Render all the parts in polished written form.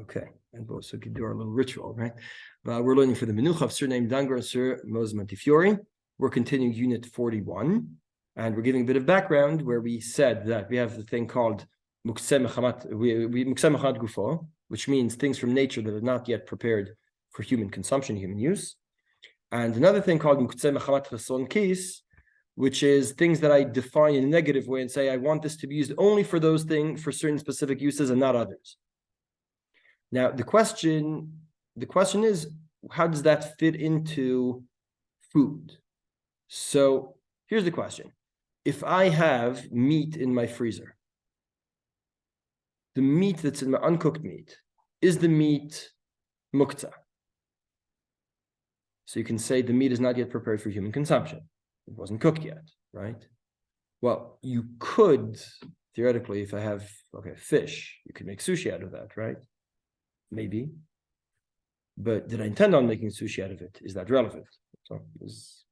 Okay, and we also could do our little ritual, right? But we're learning for the Menucha of Surname Dangar and Sir Moses Montefiore. We're continuing Unit 41, and we're giving a bit of background where we said that we have the thing called Muktze Mechamad Gufo, which means things from nature that are not yet prepared for human consumption, human use. And another thing called Muktze Mechamad Chason Kis, which is things that I define in a negative way and say, I want this to be used only for those things, for certain specific uses and not others. Now, the question is, how does that fit into food? So here's the question. If I have meat in my freezer, the meat that's in my uncooked meat, is the meat muktze? So you can say the meat is not yet prepared for human consumption. It wasn't cooked yet, right? Well, you could, theoretically, if I have, fish, you could make sushi out of that, right? Maybe. But did I intend on making sushi out of it? Is that relevant? So there's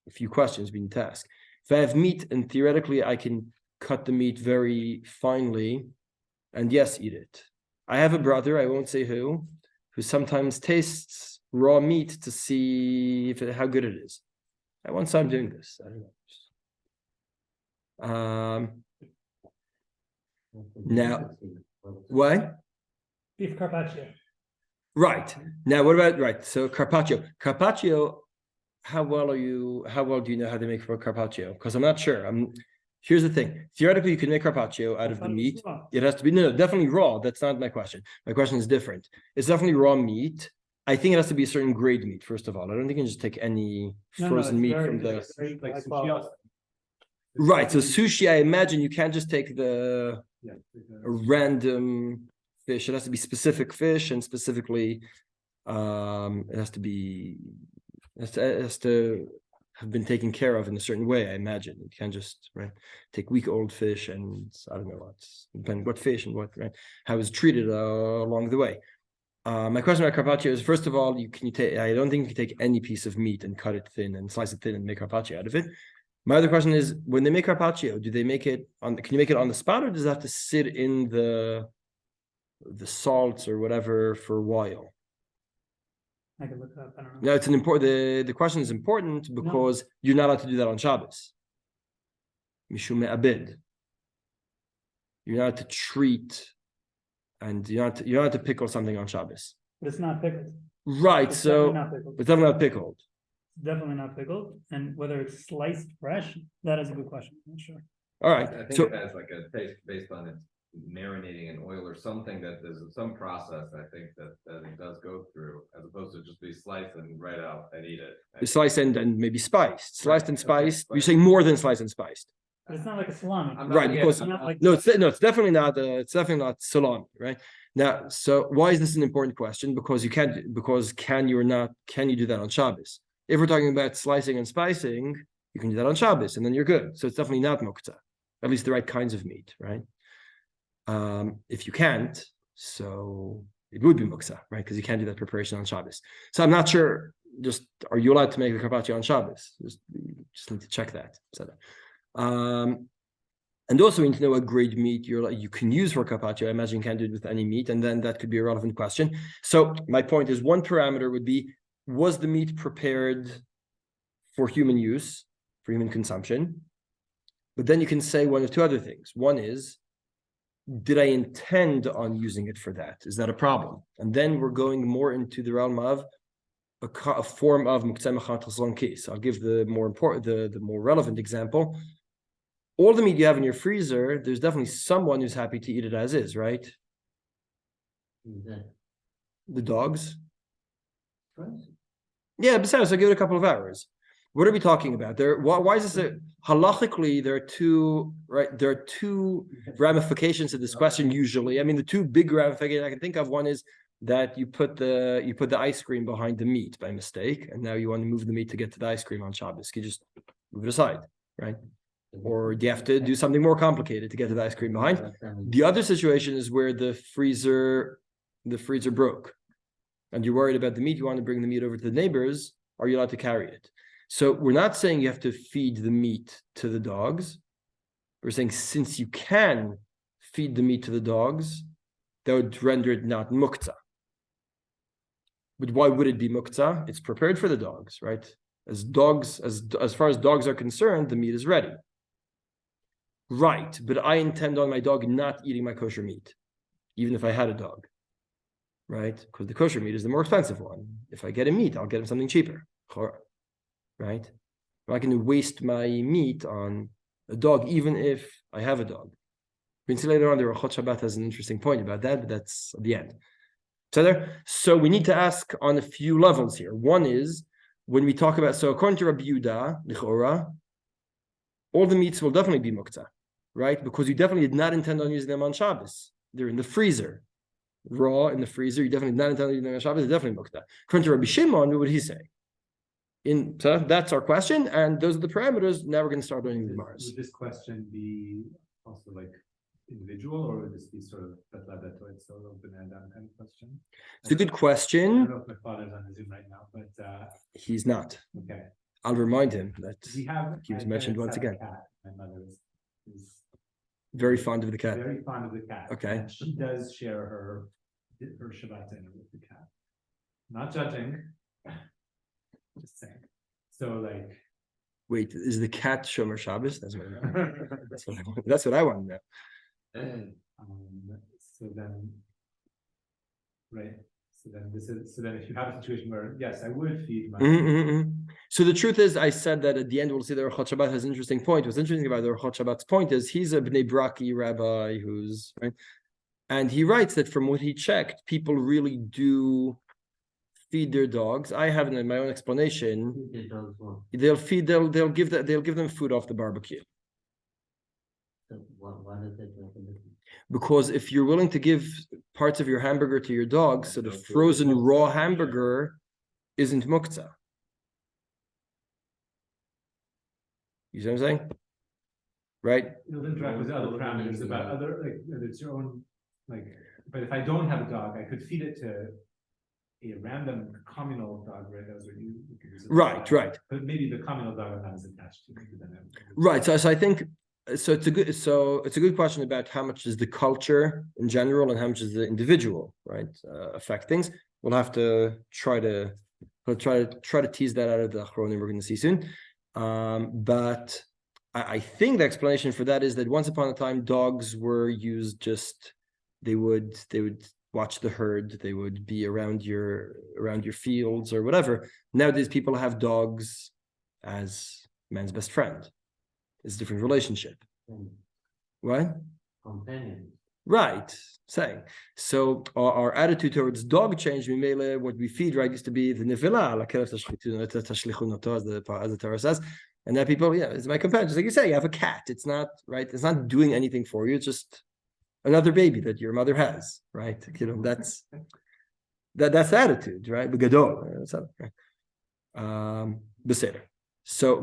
a few questions being asked. If I have meat and theoretically I can cut the meat very finely and yes, eat it. I have a brother, I won't say who sometimes tastes raw meat to see how good it is. I once saw him doing this. I don't know. Now, what? Beef carpaccio. Right. Now, what about, so carpaccio. Carpaccio, how well do you know how they make carpaccio? Because I'm not sure. Here's the thing. Theoretically, you can make carpaccio out of the meat. It has to be, no, definitely raw. That's not my question. My question is different. It's definitely raw meat. I think it has to be a certain grade meat, first of all. I don't think you can just take any frozen meat from the... Right. So sushi, I imagine you can't just take a random fish. It has to be specific fish, and specifically, it has to have been taken care of in a certain way. I imagine you can't just take week-old fish and I don't know what fish and how it's treated along the way. My question about carpaccio is, first of all, I don't think you can take any piece of meat and cut it thin and slice it thin and make carpaccio out of it. My other question is, when they make carpaccio, can you make it on the spot, or does it have to sit in the salts or whatever for a while? I can look it up. I don't know. No, it's an important. The question is important because you're not allowed to do that on Shabbos. Mishum abid. You're not allowed to treat, and you're not allowed to pickle something on Shabbos. But it's not pickled. Right. It's so definitely it's definitely not pickled. It's definitely not pickled, and whether it's sliced fresh, that is a good question. I'm not sure. All right. I think it has like a taste based on its marinating in oil or something, that there's some process I think that it does go through, as opposed to just be sliced and right out and eat it. Sliced and maybe spiced. Sliced and spiced. You're saying more than sliced and spiced. But it's not like a salami. Right, because it's definitely not salami, right? Now, so why is this an important question? Because can you do that on Shabbos? If we're talking about slicing and spicing, you can do that on Shabbos, and then you're good. So it's definitely not muktze, at least the right kinds of meat, right? If you can't, so it would be muktze, right? Because you can't do that preparation on Shabbos. So I'm not sure. Just, are you allowed to make the carpaccio on Shabbos? Just need to check that. And also we need to know what grade meat you can use for carpaccio. I imagine you can't do it with any meat, and then that could be a relevant question. So my point is, one parameter would be, was the meat prepared for human use, for human consumption? But then you can say one of two other things. One is, did I intend on using it for that? Is that a problem? And then we're going more into the realm of a form of muktze mechamad chason kis. I'll give the more relevant example. All the meat you have in your freezer, there's definitely someone who's happy to eat it as is, right? The dogs. Yeah, besides, I'll give it a couple of hours. What are we talking about? Why is this halachically? There are two ramifications to this question usually. I mean, the two big ramifications I can think of. One is that you put the ice cream behind the meat by mistake, and now you want to move the meat to get to the ice cream on Shabbos. You just move it aside, right? Or you have to do something more complicated to get to the ice cream behind. The other situation is where the freezer broke, and you're worried about the meat. You want to bring the meat over to the neighbors. Are you allowed to carry it? So we're not saying you have to feed the meat to the dogs. We're saying, since you can feed the meat to the dogs, that would render it not muktze. But why would it be muktze? It's prepared for the dogs, right? As far as dogs are concerned, the meat is ready. Right, but I intend on my dog not eating my kosher meat, even if I had a dog, right? Because the kosher meat is the more expensive one. If I get a meat, I'll get him something cheaper, right? I'm not going to waste my meat on a dog, even if I have a dog. We can see later on, the Rachot Shabbat has an interesting point about that, but that's at the end. So we need to ask on a few levels here. One is, when we talk about, so according to Rabbi Yehuda, Lichora, all the meats will definitely be muktze, right? Because you definitely did not intend on using them on Shabbos. They're in the freezer. Raw in the freezer, you definitely did not intend on using them on Shabbos, they're definitely muktze. According to Rabbi Shimon, what would he say? So that's our question, and those are the parameters. Now we're going to start learning the Gemara. Would this question be also like individual, or would this be sort of so open and down kind of question? It's a good I question. don't know if my father's on the Zoom right now, but He's not. okay. I'll remind him that Does he have? he was my mentioned parents once have a again. cat. My mother is Very fond of the cat. very fond of the cat. Okay. And she does share her Shabbat dinner with the cat. Not judging. Just saying. So like. Wait, is the cat Shomer Shabbos? That's what I know. That's what I want to know. So then, right. So then if you have a situation where, yes, I would feed my. So the truth is, I said that at the end we'll see the Rachot Shabbat has an interesting point. What's interesting about the Rachot Shabbat's point is he's a Bnei Braki rabbi who's right, and he writes that from what he checked, people really do feed their dogs. I have in my own explanation. They'll give them food off the barbecue. Because if you're willing to give parts of your hamburger to your dog, so the frozen raw hamburger isn't muktze. You see what I'm saying? Right? It'll interact with other parameters about other, like, it's your own, like, but if I don't have a dog, I could feed it to a random communal dog, right? That was what you. Right. But maybe the communal dog I'm not as attached to. Right. So I think. So it's a good question about how much is the culture in general and how much is the individual, right, affect things. We'll have to try to tease that out of the Achronim we're going to see soon. But I think the explanation for that is that once upon a time dogs were used they would watch the herd, they would be around your fields or whatever. Nowadays people have dogs as man's best friend. It's a different relationship. What? Companion. Right. Saying. So our attitude towards dog changed. What we feed, right, used to be the nevilah, as the Torah says. And that people, it's my companion. Just like you say, you have a cat. It's not, right? It's not doing anything for you. It's just another baby that your mother has, right? That's the attitude, right? Beseder. So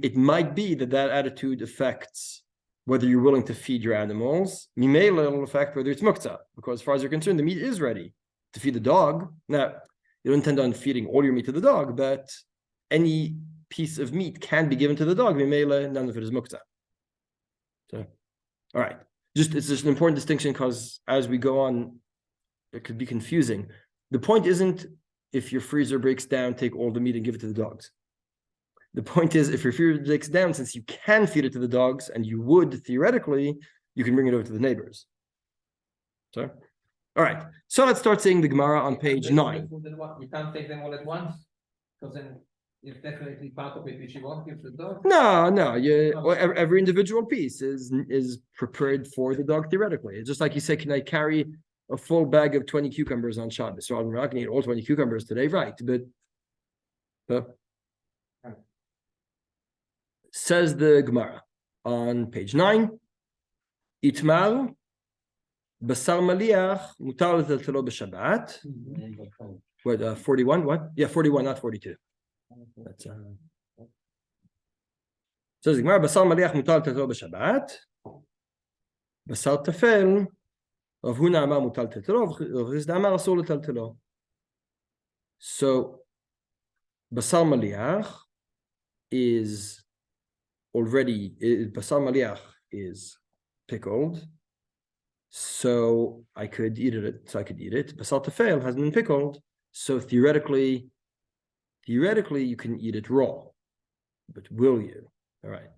it might be that attitude affects whether you're willing to feed your animals. Mimela will affect whether it's muktze, because as far as you're concerned, the meat is ready to feed the dog. Now, you don't intend on feeding all your meat to the dog, but any piece of meat can be given to the dog. Mimela, none of it is muktze. So, all right. It's just an important distinction because as we go on, it could be confusing. The point isn't if your freezer breaks down, take all the meat and give it to the dogs. The point is, if your freezer breaks down, since you can feed it to the dogs, and you would theoretically, you can bring it over to the neighbors. So, all right. So let's start seeing the Gemara on page 9. You can't take them all at once, because then it's definitely part of it which you won't give the dog. No. Every individual piece is prepared for the dog theoretically. It's just like you say, can I carry a full bag of 20 cucumbers on Shabbos? So I'm not going to eat all 20 cucumbers today, right? But says the Gemara on page 9, Itmal basar maliach mutar letaltelo b'Shabbat. What 41? What? Yeah, 41, not 42. That's says the Gemara basar maliach mutar letaltelo b'Shabbat. Basar tafel Rav Huna amar mutar letaltelo, Rav Hizda amar asur letaltelo. So basar maliach is already, basar maliach is pickled, So I could eat it. So I could eat it. Basal tefel hasn't been pickled. So theoretically, you can eat it raw. But will you? All right.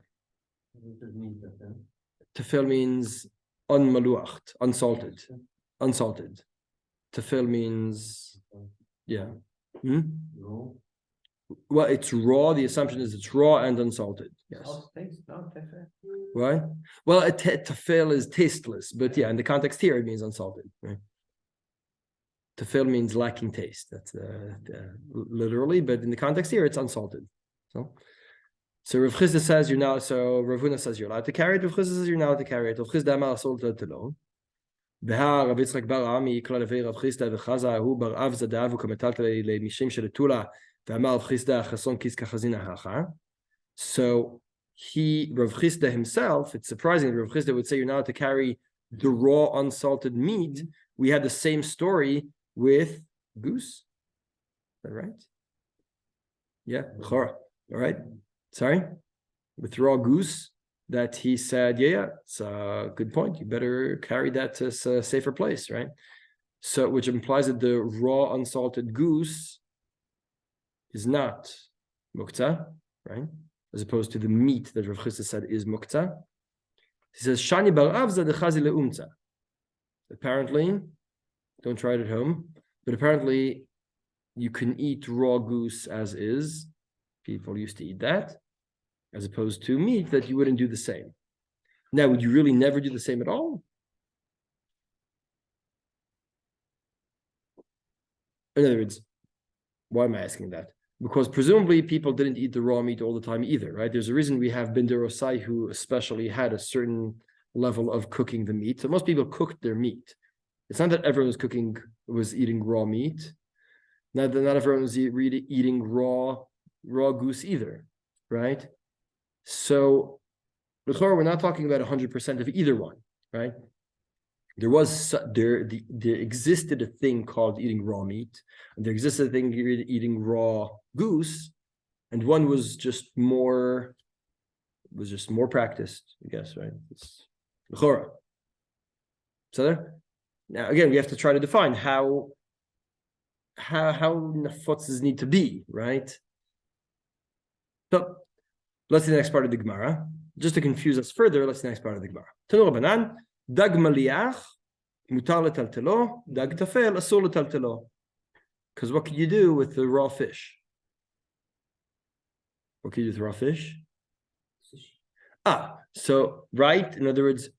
Tefel means unmaluacht, unsalted. Unsalted. Tefel means, yeah. Well, it's raw. The assumption is it's raw and unsalted. Yes. Right? Well, tefel is tasteless, but yeah, in the context here, it means unsalted. Right? Tefel means lacking taste. That's literally, but in the context here, it's unsalted. So Rav Chisda says you're now. So Rav Huna says you're allowed to carry it. Rav Chisda says you're not allowed to carry it. Rav Chisda amar asol telo. Behar Rav Yitzchak bar Ami kol levei Rav Chisda v'chaza hu bar av zadavu kametal le mishim sheletula v'amar Rav Chisda chason kis kachazina hacha. So Rav Chisda himself, it's surprising that Rav Chisda would say you're not allowed to carry the raw unsalted meat. We had the same story with goose. Is that right? Yeah, chora. All right. Sorry, with raw goose, that he said, yeah, it's a good point. You better carry that to a safer place, right? So, which implies that the raw unsalted goose is not muktze, right? As opposed to the meat that Rav Chisda said is muktze. He says, Shani bar avza dechazi leumtza. Apparently, don't try it at home, but apparently you can eat raw goose as is. People used to eat that, as opposed to meat that you wouldn't do the same. Now, would you really never do the same at all? In other words, why am I asking that? Because presumably people didn't eat the raw meat all the time either, right? There's a reason we have Binderosai who especially had a certain level of cooking the meat. So most people cooked their meat. It's not that everyone was eating raw meat. Not everyone was eating raw goose either, right? So, we're not talking about 100% of either one, right? There existed a thing called eating raw meat, and there existed a thing eating raw goose, and one was just more practiced, I guess, right? It's l'chora. So now again, we have to try to define how nafotzes need to be, right? So let's see the next part of the Gemara. Just to confuse us further, let's see the next part of the Gemara. Tanu Rabbanan, dag maliach, mutar letaltelo, dag tafel, asur letaltelo. Because what can you do with the raw fish? What can you do with raw fish? So right, in other words,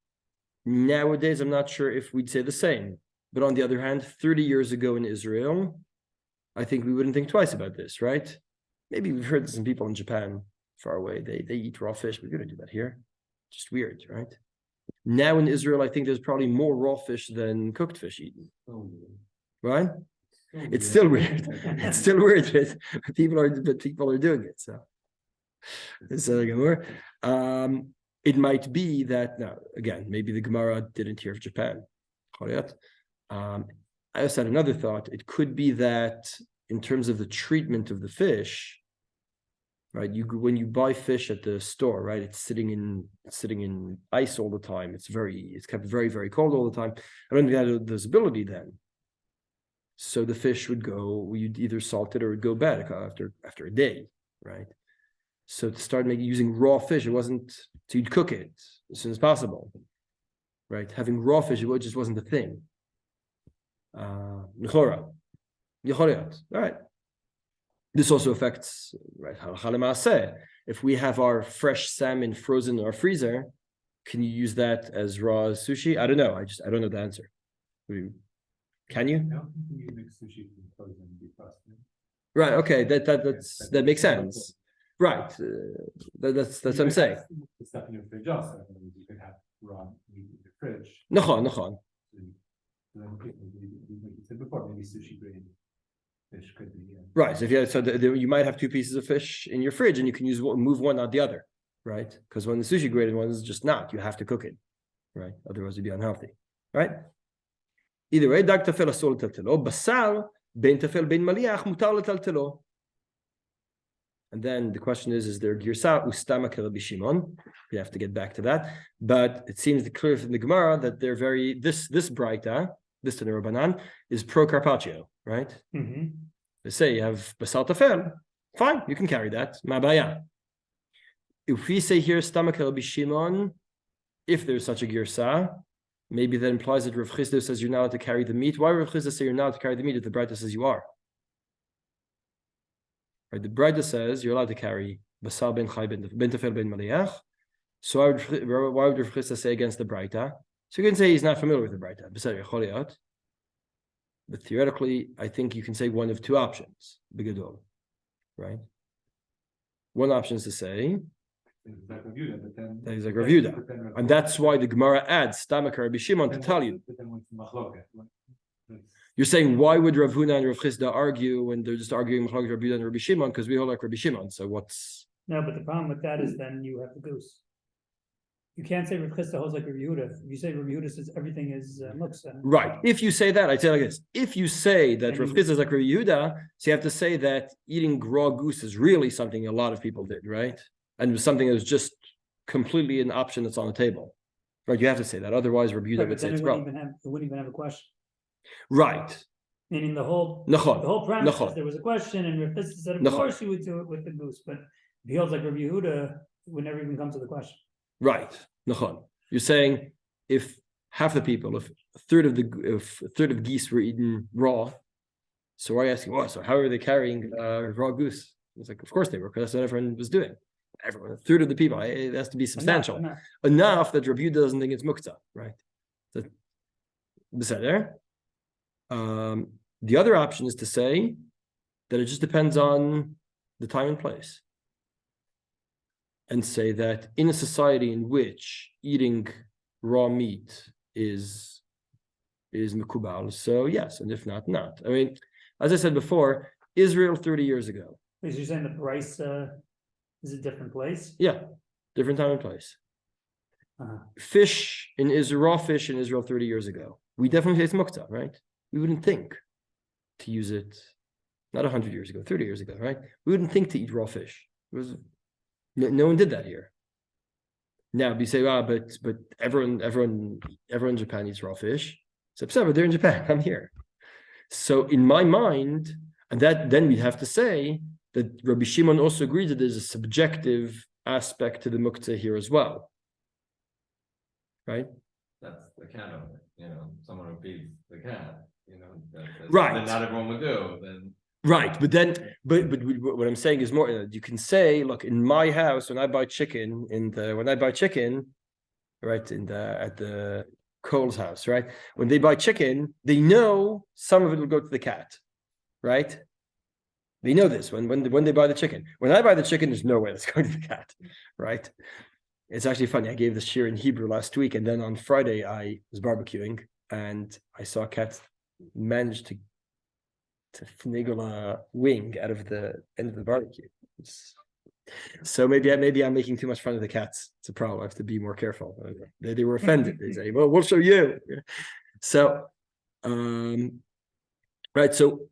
nowadays I'm not sure if we'd say the same. But on the other hand, 30 years ago in Israel, I think we wouldn't think twice about this, right? Maybe we've heard some people in Japan far away, they eat raw fish. We're going to do that here. Just weird, right? Now in Israel, I think there's probably more raw fish than cooked fish eaten. Right? It's still weird. It's still weird, but people are doing it. So it might be that now again, maybe the Gemara didn't hear of Japan. I also had another thought. It could be that in terms of the treatment of the fish, right? When you buy fish at the store, right? It's sitting in ice all the time. It's kept very, very cold all the time. I don't think that had visibility then. So the fish you'd either salt it or it would go bad after a day, right? So to start using raw fish, so you'd cook it as soon as possible, right? Having raw fish, it just wasn't a thing. All right. This also affects, right? If we have our fresh salmon frozen in our freezer, can you use that as raw sushi? I don't know. I don't know the answer. Can you? I don't think you make sushi from frozen defrosting. Right. Okay. That makes sense. Right. That's what I'm saying. The stuff in your fridge also. You can have raw meat in your fridge. Nachon. Like you said before, maybe sushi grade fish could be. Right. So you might have two pieces of fish in your fridge, and you can move one, not the other, right? Because when the sushi graded one is just not, you have to cook it, right? Otherwise, it'd be unhealthy, right? Either way, dag tafel asur letaltelo, basar ben tafel ben maliach mutar letaltelo. And then the question is there girsa ustama Rabbi Shimon? We have to get back to that. But it seems clear from the Gemara that they're this braita, this Tanur Rabbanan, is pro carpaccio, right? Mhm. They say you have basal tafel, fine, you can carry that. Mabaya. If we say here stomach Rabbi Shimon, if there's such a girsa, maybe that implies that Rav Chisda says you're not allowed to carry the meat. Why Rav Chisda say you're not allowed to carry the meat if the Braita says you are? Right, the Braita says you're allowed to carry basal ben chai ben tafel ben maliach. So why would Rav Chisda say against the Braita? So you can say he's not familiar with the Braita. But theoretically, I think you can say one of two options. Bigadol, right? One option is to say Like Rav Yehuda, but then. that he's like Rav Yehuda. And that's why the Gemara adds Stamach Rabbi Shimon to tell you. But then what's the machloket? You're saying, why would Rav Huna and Rav Chisda argue when they're just arguing Rabbi Yehuda and Rabbi Shimon? Because we hold like Rabbi Shimon. So what's... No, but the problem with that is then you have the goose. You can't say Rav Chisda holds like Rav Yehuda. If you say Rav Yehuda says everything is muktze. Right. If you say that, I'd say like this. If you say that And Rav Chisda is like Rabbi Yehuda, so you have to say that eating raw goose is really something a lot of people did, right? And it was something that was just completely an option that's on the table. Right, you have to say that. Otherwise, Rabbi Yehuda Right, would but say then it's it wrong. wouldn't even have a question. Right. Meaning the whole Nachon. premise is Nachon. there was a question and Rav Chisda said, of Nachon. course you would do it with the goose, but if he holds like Rav Yehuda, it would never even come to the question. Right. Nachon. You're saying if half the people, if a third of geese were eaten raw, so why are you asking, well, so how are they carrying raw goose? It's like, of course they were, because that's what everyone was doing. Everyone, a third of the people, it has to be substantial. Enough that Rabbi Yehuda doesn't think it's muktze, right? So, beseder. The other option is to say that it just depends on the time and place. And say that in a society in which eating raw meat is mekubal, so yes, and if not, not. I mean, as I said before, Israel 30 years ago. Is you saying the price is a different place? Yeah, different time and place. Uh-huh. Fish in Israel, raw fish in Israel 30 years ago. We definitely taste muktze, right? We wouldn't think to use it, not 100 years ago, 30 years ago, right? We wouldn't think to eat raw fish. It was no one did that here. Now we say, but everyone in Japan eats raw fish. So but they're in Japan. I'm here. So in my mind, and that then we'd have to say that Rabbi Shimon also agrees that there's a subjective aspect to the muktze here as well, right? That's the cat owner, someone who feeds the cat, that's Right. something not everyone would do, then. Right, but what I'm saying is more. You can say, look, in my house when I buy chicken, right, at the Cole's house, right, when they buy chicken, they know some of it will go to the cat, right? They know this when they buy the chicken. When I buy the chicken, there's no way that's going to the cat, right? It's actually funny. I gave this shiur in Hebrew last week, and then on Friday I was barbecuing, and I saw cats manage to finagle a wing out of the end of the barbecue. So maybe I'm making too much fun of the cats. It's a problem. I have to be more careful. They were offended. They say, "Well, we'll show you." So, right. So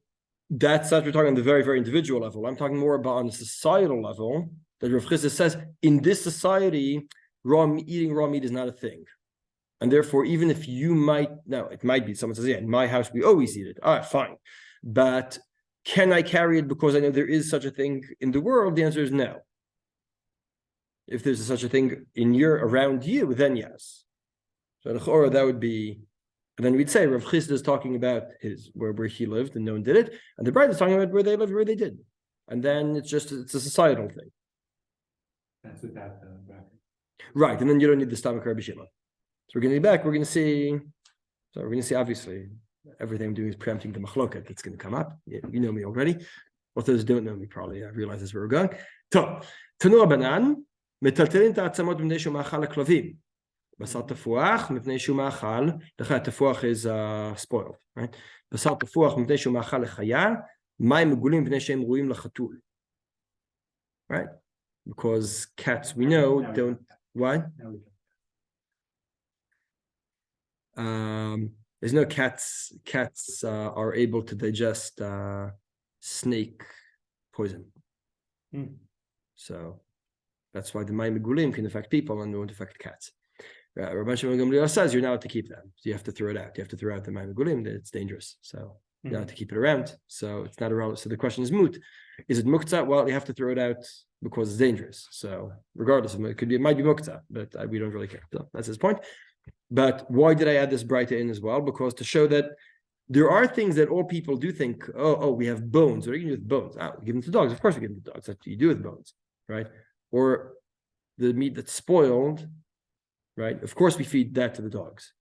that's we're talking on the very, very individual level. I'm talking more about on the societal level. That Rav Chisda says in this society, eating raw meat is not a thing. And therefore, even if you it might be someone says, yeah, in my house, we always eat it. All right, fine. But can I carry it because I know there is such a thing in the world? The answer is no. If there's such a thing around you, then yes. So the chora, that would be, and then we'd say Rav Chisda is talking about where he lived and no one did it, and the bride is talking about where they lived, where they did. And then it's a societal thing. That's without the bracket. Right, and then you don't need the stomach Rabbi Shimon. So we're going to be back. We're going to see. So we're going to see. Obviously, everything I'm doing is preempting the machloket that's going to come up. You know me already. What those don't know me probably. I realize that's where we're going. So, Tanur Banan metaltelin ta'atzamot b'nei shu ma'achal leklavim. Basar tefuach mipnei shu ma'achal. The tefuach is spoiled, right? Basar tefuach mipnei shu ma'achal lechaya. Ma'im megulim mipnei she'em ruim lechatul. Right? Because cats, we know, don't. What? There's no cats. Cats are able to digest snake poison. So that's why the Mayim Gulim can affect people and won't affect cats. Rabban Shimon Gamliel says you're not allowed to keep them. So you have to throw it out. You have to throw out the Mayim Gulim, that it's dangerous. So you're not allowed to keep it around. So it's not irrelevant. So the question is moot. Is it Muktze? Well, you have to throw it out because it's dangerous. So regardless of it, might be Muktze, but we don't really care. So that's his point. But why did I add this Breita in as well? Because to show that there are things that all people do think, oh, we have bones. What are you going to do with bones? We give them to dogs. Of course we give them to dogs. That's what you do with bones, right? Or the meat that's spoiled, right? Of course we feed that to the dogs.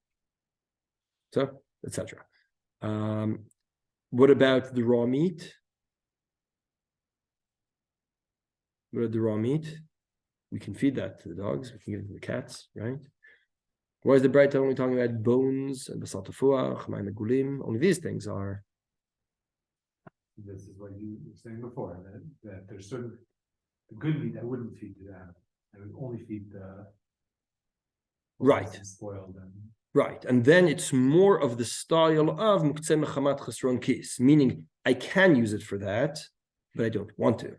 So, etc. What about the raw meat? What about the raw meat? We can feed that to the dogs. We can give it to the cats, right? Why is the Breita only talking about bones and the saltafuach, Mayim Gulim? Only these things are. This is what you were saying before, that there's certain the good meat I wouldn't feed to the animal. I would only feed the Right. Spoiled and Right. And then it's more of the style of Muktze Mechamat Chesron Kis, meaning I can use it for that, but I don't want to.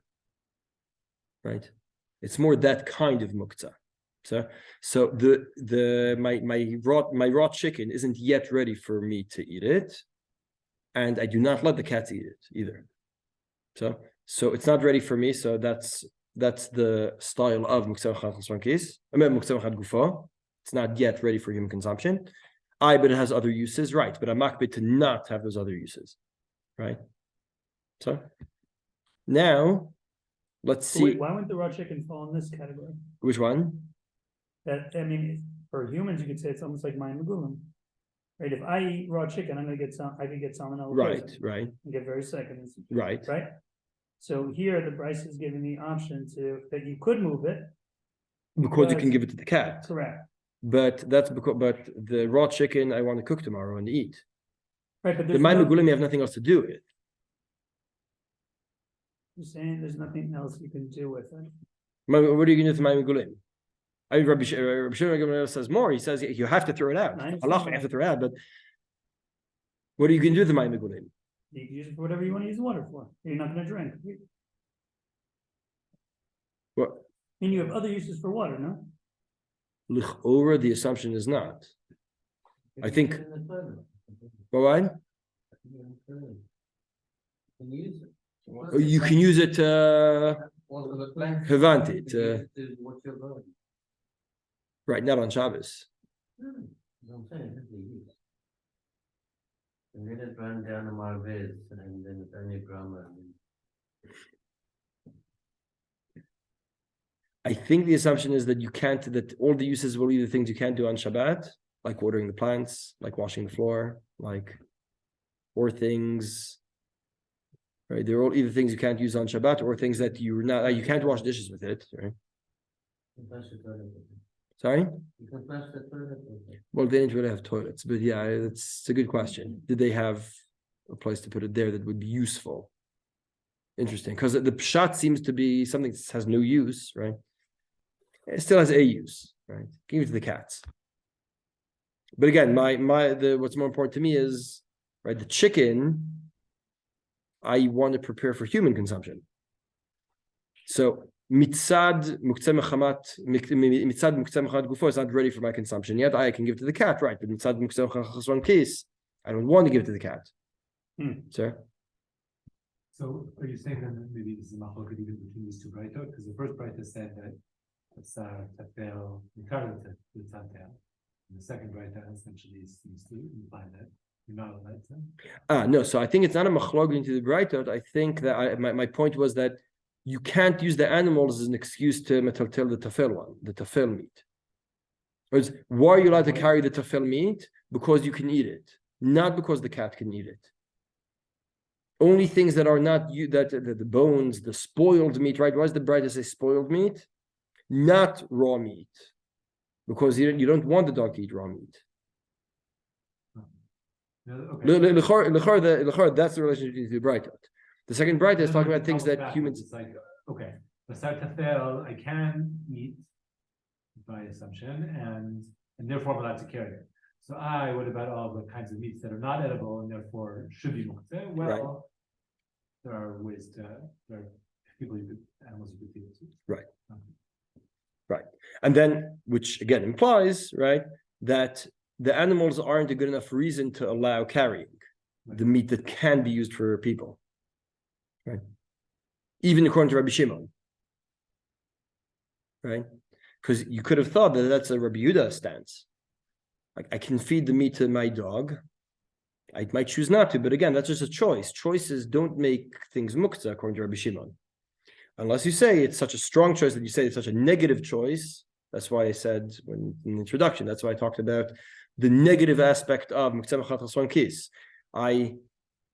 Right? It's more that kind of Muktze. So my raw chicken isn't yet ready for me to eat it, and I do not let the cats eat it either. So it's not ready for me. So that's the style of Muktze Mechamat Chesron Kis. Muktze Mechamat Gufo. It's not yet ready for human consumption. But it has other uses, right? But I'm makbid to not have those other uses, right? So now let's see. Wait, why wouldn't the raw chicken fall in this category? Which one? That, I mean, for humans, you could say it's almost like Mayim Gulim. Right? If I eat raw chicken, I could get salmonella. Right, poisoning right, and get very sick. And right. right. So here, the Bryce is giving the option that you could move it. Because you can give it to the cat. Correct. But the raw chicken I want to cook tomorrow and eat. Right, but The Mayim Gulim you have nothing else to do with. You're saying there's nothing else you can do with it. What are you going to do with the Mayim Gulim? I mean, Rabbi Shimon says more. He says you have to throw it out. Allah, you have to throw it out. But what are you going to do with the Mayim Gulim? You can use it for whatever you want to use water for. You're not going to drink. What? I mean, you have other uses for water, no? L'chora, the assumption is not. I think. What? You can use it. Havanti. Right, not on Shabbos. And then it ran down to Marvez, and then it's only grammar. I think the assumption is that that all the uses will be the things you can't do on Shabbat, like watering the plants, like washing the floor, or things. Right, they're all either things you can't use on Shabbat or things that you can't wash dishes with it, right? Sorry? You can flush the toilet. Well, they didn't really have toilets, but yeah, it's a good question. Did they have a place to put it there that would be useful? Interesting, because the pshat seems to be something that has no use, right? It still has a use, right? Give it to the cats. But again, what's more important to me is, right, the chicken I want to prepare for human consumption. So mitzad Muktze Mechamat Gufo is not ready for my consumption yet. I can give it to the cat, right? But mitzad Muktze Mechamat Chesron Kis, I don't want to give it to the cat. Sir? So are you saying that maybe this is machloket even between these two Breitot? Because the first Breita said that it's tafel mikaret to tafel. And the second Breita essentially seems to imply that you're not allowed to. No, so I think it's not a machlok into the Breitot. I think that my point was that you can't use the animals as an excuse to metaltel the tafel one, the tafel meat. Why are you allowed to carry the tafel meat? Because you can eat it, not because the cat can eat it. Only things that are not the bones, the spoiled meat, right? Why does the Breita say spoiled meat? Not raw meat. Because you don't want the dog to eat raw meat. Okay. That's the relationship between the Breitot. The second Breita is talking about things that humans. It's like, okay, the tafel I can eat by assumption, and therefore I'm allowed to carry it. So what about all the kinds of meats that are not edible and therefore should be muktze? Well, there are animals you could feed it to. Right. Right. And then, which again implies, right, that the animals aren't a good enough reason to allow carrying the meat that can be used for people. Right. Even according to Rabbi Shimon. Right? Because you could have thought that that's a Rabbi Yehuda stance. Like, I can feed the meat to my dog. I might choose not to, but again, that's just a choice. Choices don't make things muktze, according to Rabbi Shimon. Unless you say it's such a strong choice that you say it's such a negative choice. That's why I said in the introduction, that's why I talked about the negative aspect of muktze mechat chasron kis. I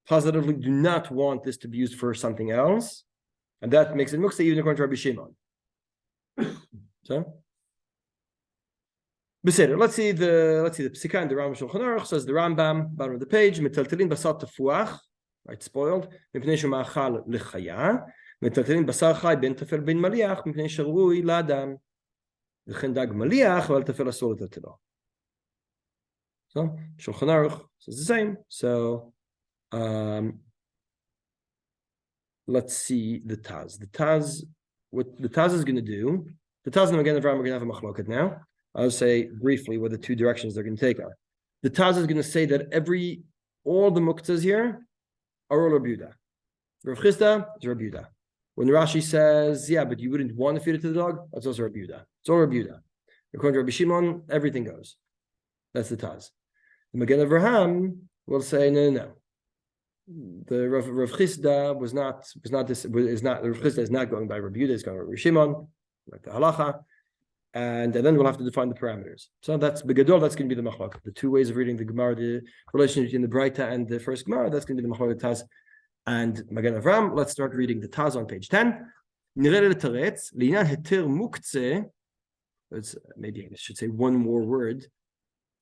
positively do not want this to be used for something else. And that makes it muktze even according to Rabbi Shimon. So, let's see the Psika and the Rambam Shulchan Aruch. Says the Rambam, bottom of the page, metaltelin basar tefuach, right, spoiled, mipnei shu ma'achal lechaya, metaltelin basar chai ben tefel ben maliach, mipnei sharui la'adam, v'chen dag maliach, v'al tefel asur letaltelo. So, Shulchan Aruch says the same. So, let's see the Taz. What the Taz is going to do, the Taz and again the Rambam are going to have a machloket now. I'll say briefly what the two directions they're going to take are. The Taz is going to say that all the muktzes here are all Rabbi Yehuda. Rav Chisda is Rabbi Yehuda. When Rashi says, yeah, but you wouldn't want to feed it to the dog, that's also Rabbi Yehuda. It's all Rabbi Yehuda. According to Rabbi Shimon, everything goes. That's the Taz. The Magen Avraham will say, no. The Rav Chisda Rav Chisda is not going by Rabbi Yehuda, it's going by Rabbi Shimon, like the halacha. And then we'll have to define the parameters. So that's Begadol, that's going to be the machlok. The two ways of reading the Gemara, the relationship between the Breita and the first Gemara, that's going to be the machlok Taz and Magen Avram. Let's start reading the Taz on page 10. Maybe I should say one more word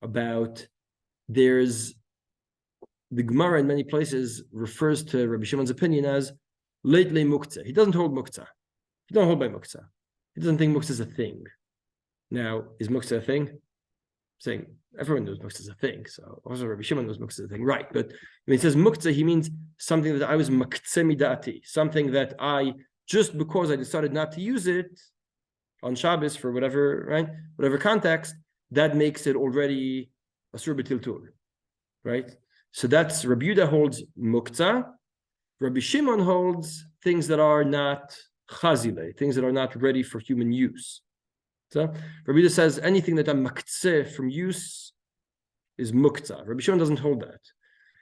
about the Gemara in many places refers to Rabbi Shimon's opinion as lately Muktze. He doesn't hold Muktze. He don't hold by Muktze. He doesn't think Muktze is a thing. Now, is Muktze a thing? Saying everyone knows Muktze is a thing, so also Rabbi Shimon knows Muktze is a thing, right? But when he says Muktze, he means something that I was Muktze midati, something that I, just because I decided not to use it on Shabbos for whatever context, that makes it already a sur b'til tul, right? So that's Rabbi Yehuda holds Muktze. Rabbi Shimon holds things that are not chazile, things that are not ready for human use. So Rabbi Yehuda says anything that I'm maktze from use is muktzah. Rabbi Shimon doesn't hold that.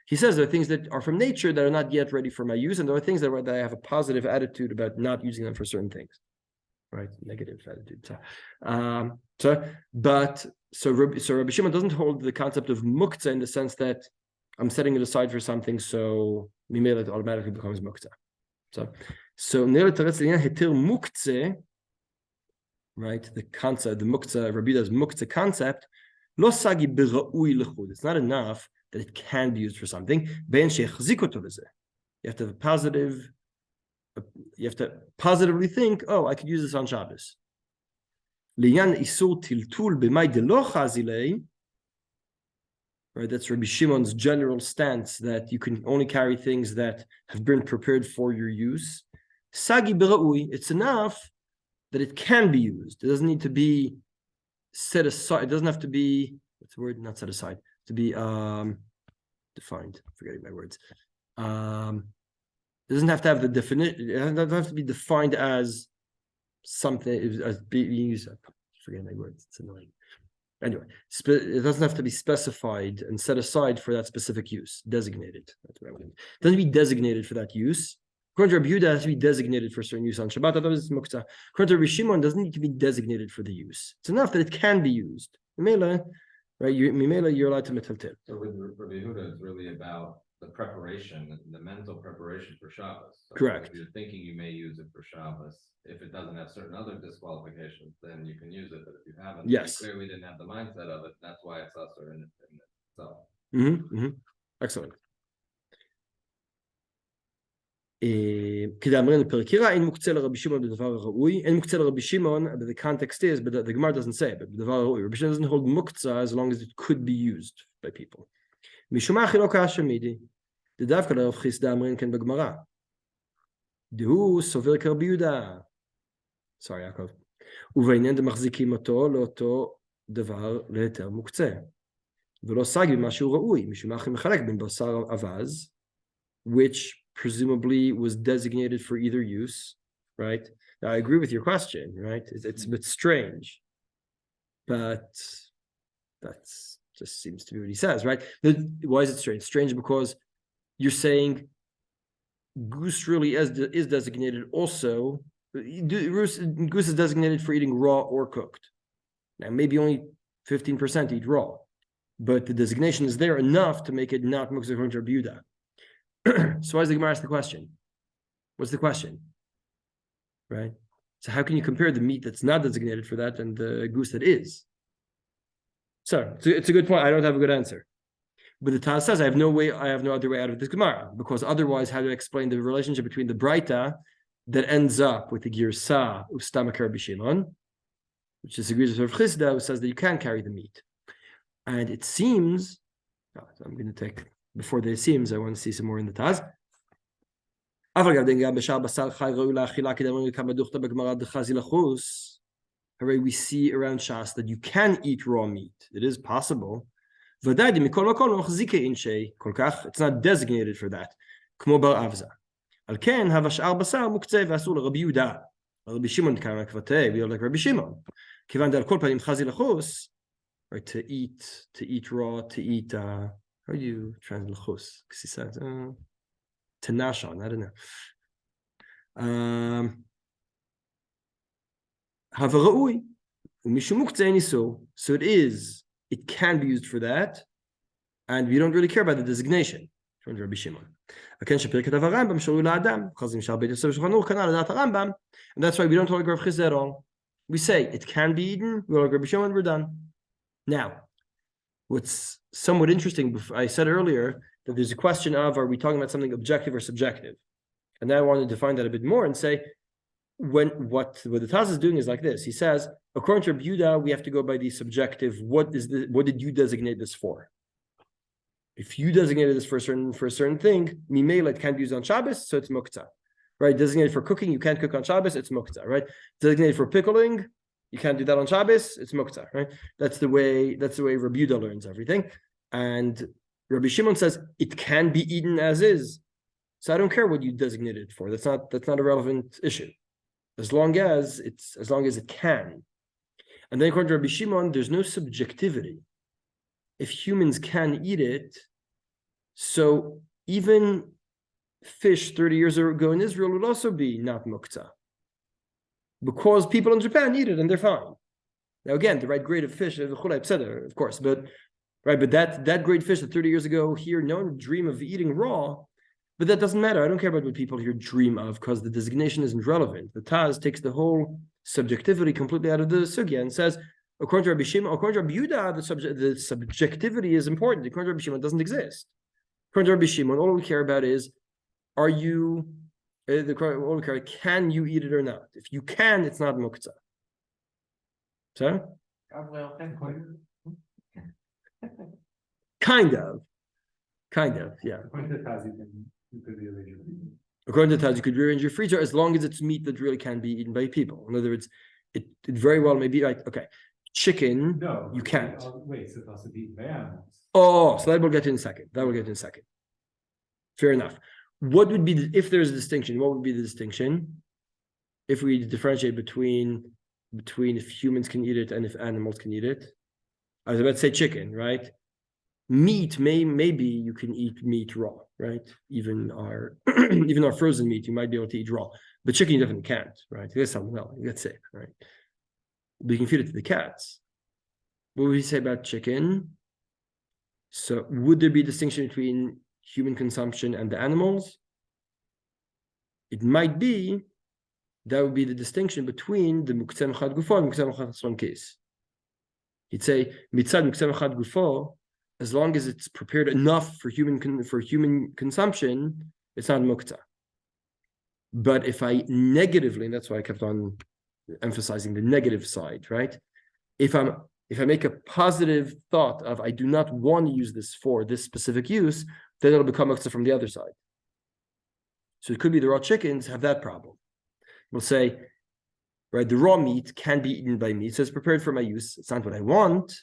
He says there are things that are from nature that are not yet ready for my use, and there are things that I have a positive attitude about not using them for certain things. Right? Negative attitude. So Rabbi Shimon doesn't hold the concept of muktzah in the sense that I'm setting it aside for something, so mimela it automatically becomes muktzah. So hetir muktzeh, right? The concept, the muktzeh, Rabbi Yehuda's muktzeh concept, lo sagi b'ra'ui l'chud. It's not enough that it can be used for something. Ben shechzik oto lezeh. You have to have a positive. You have to positively think, oh, I could use this on Shabbos. Liyan isur tiltul b'may delo chazilei. Right, that's Rabbi Shimon's general stance that you can only carry things that have been prepared for your use. Sagi b'ra'ui. It's enough that it can be used. It doesn't need to be set aside. It doesn't have to be, what's the word? Not set aside. To be defined. Forgetting my words. It doesn't have to have the definition. It doesn't have to be defined as something, as being used. Forgetting my words. It's annoying. Anyway, it doesn't have to be specified and set aside for that specific use. Designated. That's what I mean. It doesn't be designated for that use. According to Rabbi Yehuda, it has to be designated for certain use on Shabbat. Otherwise, it's muktzah. According to Rabbi Shimon, it doesn't need to be designated for the use. It's enough that it can be used. Mimela, right? You're allowed to metaltel. So with Rabbi Yehuda, it's really about the preparation, the mental preparation for Shabbos. So Correct. If you're thinking you may use it for Shabbos, if it doesn't have certain other disqualifications, then you can use it. But if you haven't, Yes. you clearly didn't have the mindset of it. That's why it's usher in itself. Excellent. But the context is, but the Gemara doesn't say it, but Rabbi Shimon doesn't hold muktza as long as it could be used by people. The Dehu sovel Rabbi Yehuda. Sorry, Yaakov. ובעניין דמחזיקים אותו לאותו דבר להיתר מוקצה. ולא סגי במה שהוא ראוי, משום מה מחלק בין בשר אבז, which presumably was designated for either use, right? Now, I agree with your question, right? It's a bit strange, but that's just seems to be what he says, right? Why is it strange? Strange because you're saying goose really is designated also. Goose is designated for eating raw or cooked. Now, maybe only 15% eat raw, but the designation is there enough to make it not muktzeh according to Rabbi Yehuda. So why does the Gemara ask the question? What's the question? Right? So how can you compare the meat that's not designated for that and the goose that is? So it's a good point. I don't have a good answer. But the Taz says I have no other way out of this Gemara, because otherwise how to explain the relationship between the Braita that ends up with the Girsa Ustamak Rabbi Shimon, which disagrees with Rav Chisda, who says that you can carry the meat. And it seems, I'm going to take, before it seems, I want to see some more in the Taz. Hooray, we see around Shas that you can eat raw meat. It is possible. It's not designated for that. על כן, השאר בשר מוקצה ואסור לרבי יהודה. רבי שמעון כמה כבתי, we are like רבי שמעון. כיוון דעל כל פנים חזי לחוס, right, to eat raw, to eat, how do you translate לחוס? Because he says, to gnash on, I don't know. הווה ראוי, ומשום מוקצה אין איסור. So it can be used for that, and we don't really care about the designation. From Rabbi Shimon. And that's why we don't talk Rav Chisda at all. We say it can be eaten, we like Rabbi Shimon, we're done. Now, what's somewhat interesting, I said earlier that there's a question of, are we talking about something objective or subjective? And now I want to define that a bit more and say, what the Taz is doing is like this. He says, according to Rabbi Yehuda, we have to go by the subjective. What did you designate this for? If you designated this for a certain thing, mimela, it can't be used on Shabbos, so it's muktze. Right? Designated for cooking, you can't cook on Shabbos, it's muktze. Right? Designated for pickling, you can't do that on Shabbos, it's muktze. Right? That's the way Rabbi Yehuda learns everything. And Rabbi Shimon says it can be eaten as is. So I don't care what you designated it for. That's not a relevant issue. As long as it can. And then according to Rabbi Shimon, there's no subjectivity. If humans can eat it, so even fish 30 years ago in Israel would also be not muktzah. Because people in Japan eat it and they're fine. Now again, the right grade of fish, of course, but that great fish that 30 years ago here, no one would dream of eating raw, but that doesn't matter. I don't care about what people here dream of, because the designation isn't relevant. The Taz takes the whole subjectivity completely out of the sugya and says, according to Rabbi Shimon, according to Rabbi Yehuda, the subjectivity is important. According to Rabbi Shimon, it doesn't exist. According to Rabbi Shimon, all we care about is, can you eat it or not? If you can, it's not muktzah. So? Kind of, yeah. According to the Taz, you could rearrange your freezer. According to the Taz, you could rearrange your freezer as long as it's meat that really can be eaten by people. In other words, it very well may be like, okay, chicken, no, you can't. Wait, so it also be eaten by animals. Oh, so that we'll get to in a second. Fair enough. What would be, if there's a distinction, what would be the distinction? If we differentiate between if humans can eat it and if animals can eat it. I was about to say chicken, right? Meat, maybe you can eat meat raw, right? Even our frozen meat, you might be able to eat raw. But chicken you definitely can't, right? That's something else. You get sick, right? But you can feed it to the cats. What would we say about chicken? So would there be a distinction between human consumption and the animals? It might be. That would be the distinction between the Muktze Mechad Gufo and Muktze Mechad Chasron case. He'd say, Mitzad Muktze Mechad Gufo, as long as it's prepared enough for human consumption, it's not Muktze. But if I negatively, and that's why I kept on emphasizing the negative side, right? If I make a positive thought of I do not want to use this for this specific use, then it'll become Muktze from the other side. So it could be the raw chickens have that problem. We'll say, right, the raw meat can be eaten by me, so it's prepared for my use. It's not what I want,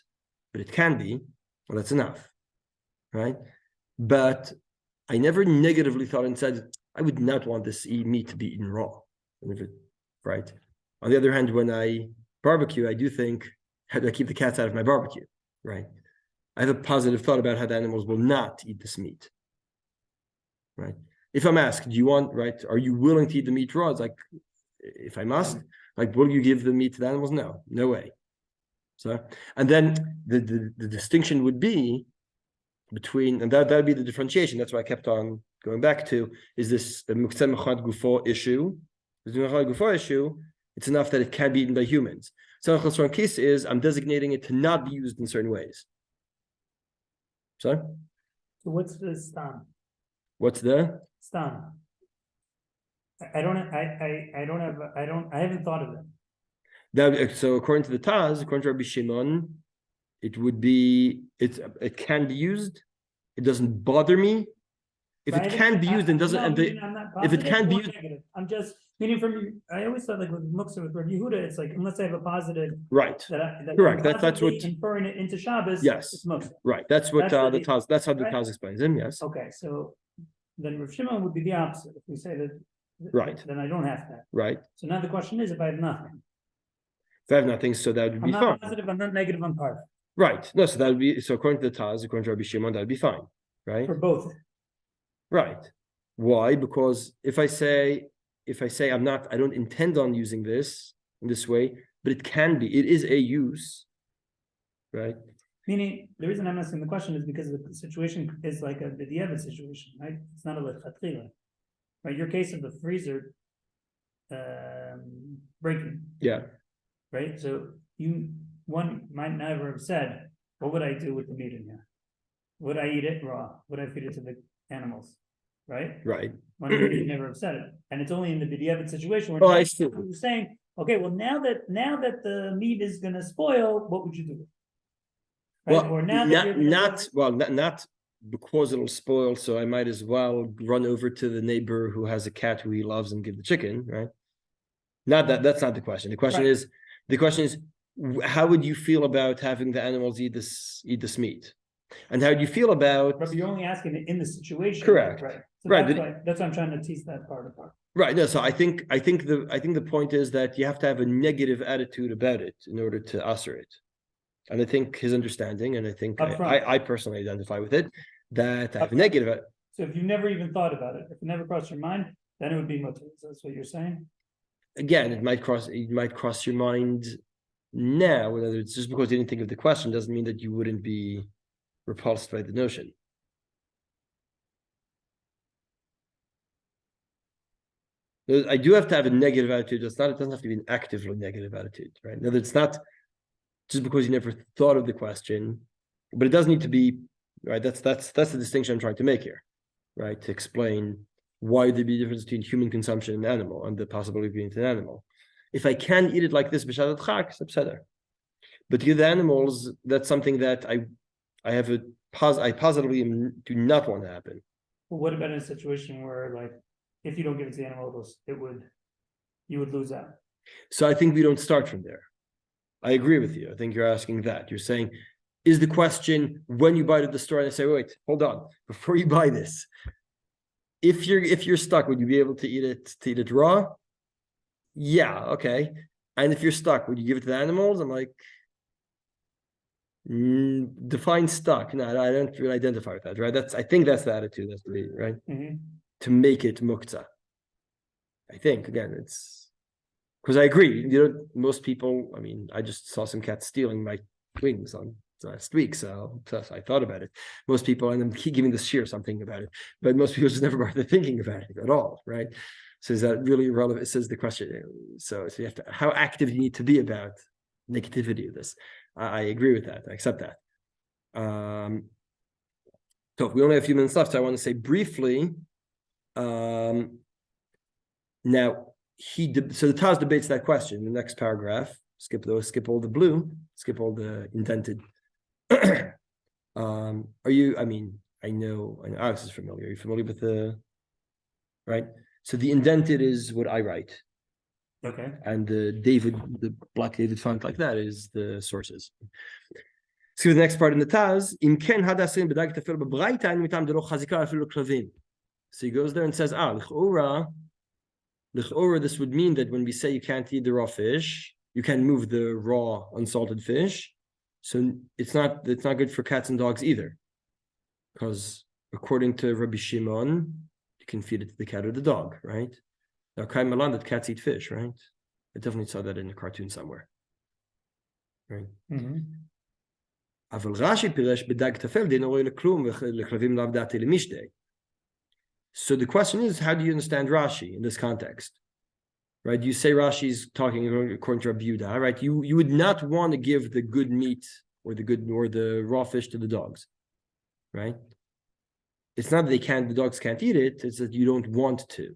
but it can be. Well, that's enough, right? But I never negatively thought and said, I would not want this meat to be eaten raw. Right? On the other hand, when I barbecue, I do think, how do I keep the cats out of my barbecue, right? I have a positive thought about how the animals will not eat this meat, right? If I'm asked, do you want, right, are you willing to eat the meat raw? It's like, if I must, like, will you give the meat to the animals? No, no way. So, and then the distinction would be between, and that would be the differentiation. That's why I kept on going back to, is this the Muktze Mechad Gufo issue? The Mechad Gufo issue, it's enough that it can be eaten by humans. So Kis is, I'm designating it to not be used in certain ways. So what's the stam? What's the? Stam. I haven't thought of it. That, so according to the Taz, according to Rabbi Shimon, it would be, it can be used. It doesn't bother me. If it can be used and doesn't, no, and the, I'm not if it can be or used, negative. I'm just meaning from. I always thought like with Muktze with Rabbi Yehuda, it's like unless I have a positive right, that correct. I'm That's what inferring it into Shabbos. yes, It's Muktze. right. That's what That's the Taz. That's how the right? Taz explains him. Yes, Okay, so then Rav Shimon would be the opposite. If we say that, right, then I don't have that. right. So now the question is, if I have nothing, If I have nothing, so that would I'm be not fine. positive, I'm not negative, I'm part Right. No, so that would be, so according to the Taz, according to Rabbi Shimon, that would be fine. Right. for both. Right. Why? Because if I say I'm not, I don't intend on using this in this way, but it can be, it is a use, right? Meaning, the reason I'm asking the question is because the situation is like a b'diavad situation, right? It's not a lechatchila, right? Your case of the freezer breaking, Yeah. right? So one might never have said, what would I do with the meat in here? Would I eat it raw? Would I feed it to the animals? Right? Right. One would never have said it. And it's only in the b'diavad situation where I see. you're saying, okay, well now that the meat is gonna spoil, what would you do? Right? Well, Or now that not because it'll spoil, so I might as well run over to the neighbor who has a cat who he loves and give the chicken, right? Not that, that's not the question. The question is, how would you feel about having the animals eat this meat? And how do you feel about? But you're only asking it in the situation. Correct. Right. So Right. That's why I'm trying to tease that part apart. Right. No, so I think the point is that you have to have a negative attitude about it in order to usher it. And I think his understanding, and I think I personally identify with it, that I have a negative. So if you never even thought about it, if it never crossed your mind, then it would be mutter. That's what you're saying? Again, it might cross your mind now. Whether it's just because you didn't think of the question doesn't mean that you wouldn't be repulsed by the notion. I do have to have a negative attitude. It doesn't have to be an actively negative attitude, right? In other words, it's not just because you never thought of the question, but it does need to be, right? That's the distinction I'm trying to make here, right? To explain why there'd be a difference between human consumption and animal and the possibility of eating an animal. If I can eat it like this, b'shadat chak, it's better. But to give the animals, that's something that I positively do not want to happen. Well, what about in a situation where, like, if you don't give it to the animals, you would lose out? So I think we don't start from there. I agree with you. I think you're asking that. You're saying, is the question when you buy it at the store and I say, wait, hold on, before you buy this, if you're stuck, would you be able to eat it raw? Yeah, okay. And if you're stuck, would you give it to the animals? I'm like, define stuck. No, I don't really identify with that, right? I think that's the attitude that's to be, right? Mm-hmm. To make it muktze. I think again, it's because I agree. Most people. I mean, I just saw some cats stealing my wings on last week, so I thought about it. Most people, and I'm keep giving this shiur something about it, but most people just never bother thinking about it at all, right? So is that really relevant? It says the question. So you have to, how active you need to be about negativity of this. I agree with that. I accept that. So we only have a few minutes left, so I want to say briefly. Now so the Taz debates that question in the next paragraph. Skip all the blue, skip all the indented. Are you? I mean, I know Alex is familiar. Are you familiar with the right? So the indented is what I write. Okay. And the black David font like that is the sources. So the next part in the Taz, in ken hadasim bedag tefel bebreita and mitam de lo chazika afilu klavim. So he goes there and says, l'chora, this would mean that when we say you can't eat the raw fish, you can move the raw unsalted fish. So it's not good for cats and dogs either, because according to Rabbi Shimon, you can feed it to the cat or the dog, right? Now, Kai Malan, that cats eat fish, right? I definitely saw that in a cartoon somewhere, right? אבל רש"י פירש בדג טפל דין רואה לכלום וכלבים לאו דעתי למשתה. So the question is, how do you understand Rashi in this context? Right? You say Rashi's talking according to Rabbi Yehuda, right? You would not want to give the good meat or the raw fish to the dogs, right? It's not that the dogs can't eat it, it's that you don't want to.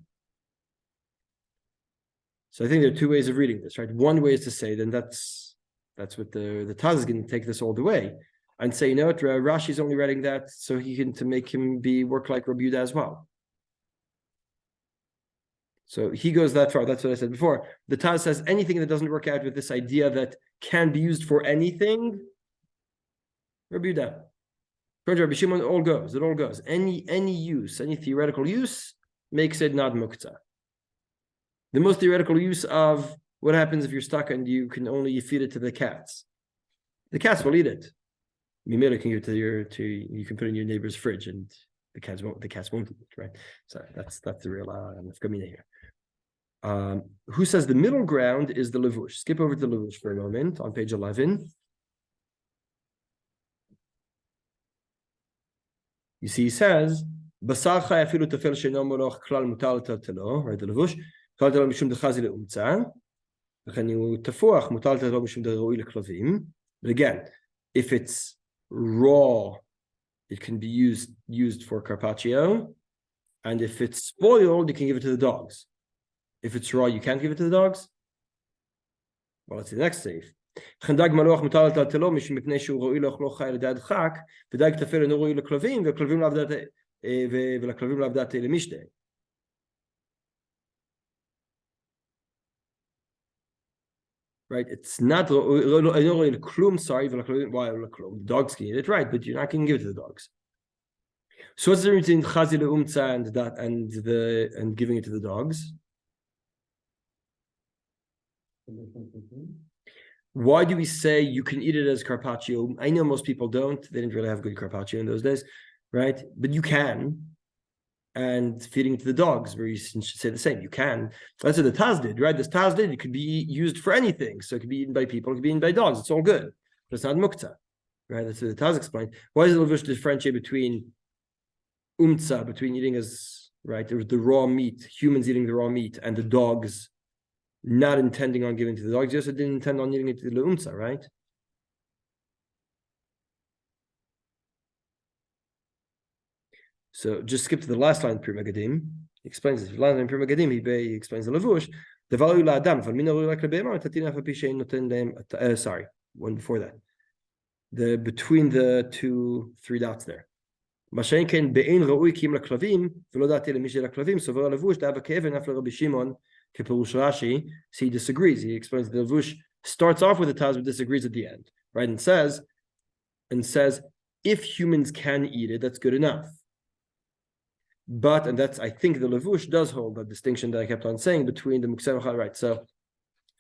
So I think there are two ways of reading this, right? One way is to say, then that's what the Taz is going to take this all the way and say, you know what, Rashi's only writing that so he can to make him work like Rabbi Yehuda as well. So he goes that far. That's what I said before. The Taz says anything that doesn't work out with this idea that can be used for anything, Rabbi Yehuda. Rabbi Shimon, it all goes. Any use, any theoretical use makes it not Muktze. The most theoretical use of what happens if you're stuck and you feed it to the cats. The cats will eat it. You can give it you can put it in your neighbor's fridge and the cats won't eat it, right? So that's the real nafkamina here. Who says the middle ground is the levush? Skip over to the levush for a moment on page 11. You see, he says, "Basar chay afilu tefel she'no moloch klal mutar l'taltalo," right? The levush, "taltalo mishum dechazi le'umtza, v'chen hu tafuach mutar l'taltalo mishum de'roi leklavim." But again, if it's raw, it can be used for carpaccio, and if it's spoiled, you can give it to the dogs. If it's raw, you can't give it to the dogs. Well, let's see the next safe. חנדג מלוח מותר לטלטלו משום מפני שהוא ראוי לאכלו חי לדעת דחק, ודג טפל אינו ראוי לכלבים, ולכלבים לאו דעת למשתה. Right, it's not אינו ראוי לכלום, sorry, ולכלבים, why לכלום? The dogs can eat it, right, but you're not going to give it to the dogs. So what's the difference between chazi leumtza and giving it to the dogs? Why do we say you can eat it as carpaccio? I know most people don't. They didn't really have good carpaccio in those days, right? But you can. And feeding it to the dogs, where you should say the same. You can. That's what the Taz did, right? This Taz did. It could be used for anything. So it could be eaten by people. It could be eaten by dogs. It's all good. But it's not Muktze, right? That's what the Taz explained. Why does the Levush differentiate between umtza, between eating as, right, the raw meat, humans eating the raw meat, and the dogs not intending on giving to the dogs? You also didn't intend on eating it to the umtza, right? So just skip to the last line, Pri Megadim. He explains this. The last line, Pri Megadim, he explains the Levush. The value la adam, sorry, one before that. Between the 3 dots there. So he disagrees. He explains the Levush starts off with the Taz, but disagrees at the end, right? And says, if humans can eat it, that's good enough. But, and that's, I think the Levush does hold that distinction that I kept on saying between the Muktze and Chal, right? So